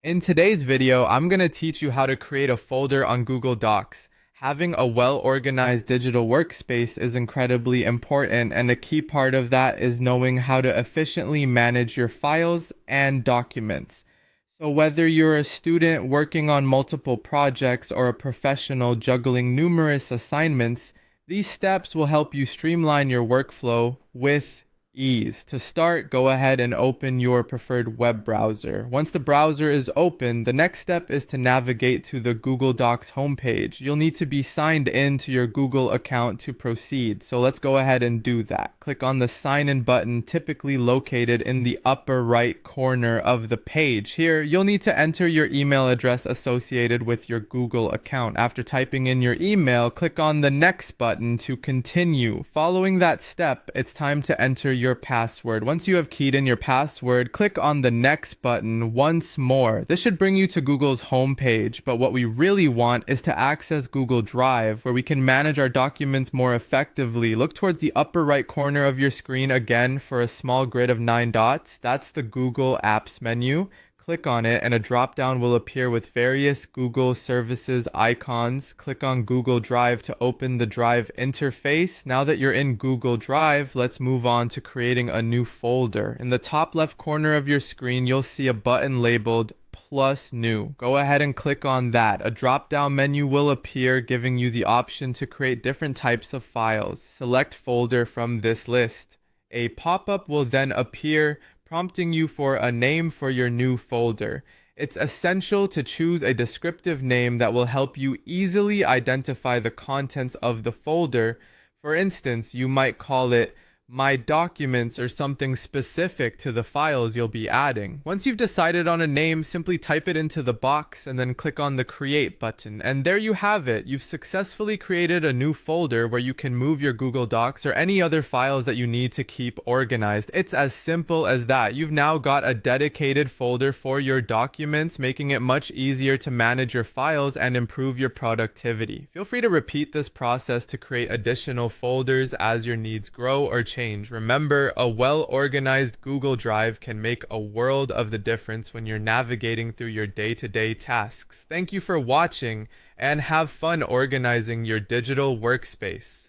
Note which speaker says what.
Speaker 1: In today's video, I'm going to teach you how to create a folder on Google Docs. Having a well-organized digital workspace is incredibly important, and a key part of that is knowing how to efficiently manage your files and documents. So whether you're a student working on multiple projects or a professional juggling numerous assignments, these steps will help you streamline your workflow with ease. To start, go ahead and open your preferred web browser. Once the browser is open, the next step is to navigate to the Google Docs homepage. You'll need to be signed in to your Google account to proceed. So let's go ahead and do that. Click on the sign in button, typically located in the upper right corner of the page. Here, you'll need to enter your email address associated with your Google account. After typing in your email, click on the next button to continue. Following that step, it's time to enter your password. Once you have keyed in your password, click on the next button once more. This should bring you to Google's homepage, but what we really want is to access Google Drive, where we can manage our documents more effectively. Look towards the upper right corner of your screen again for a small grid of 9 dots. That's the Google Apps menu. Click on it and a drop-down will appear with various Google services icons. Click on Google Drive to open the Drive interface. Now that you're in Google Drive, let's move on to creating a new folder. In the top left corner of your screen, you'll see a button labeled Plus New. Go ahead and click on that. A drop-down menu will appear, giving you the option to create different types of files. Select folder from this list. A pop-up will then appear, prompting you for a name for your new folder. It's essential to choose a descriptive name that will help you easily identify the contents of the folder. For instance, you might call it My Documents or something specific to the files you'll be adding. Once you've decided on a name, simply type it into the box and then click on the Create button. And there you have it. You've successfully created a new folder where you can move your Google Docs or any other files that you need to keep organized. It's as simple as that. You've now got a dedicated folder for your documents, making it much easier to manage your files and improve your productivity. Feel free to repeat this process to create additional folders as your needs grow or change. Remember, a well-organized Google Drive can make a world of the difference when you're navigating through your day-to-day tasks. Thank you for watching and have fun organizing your digital workspace.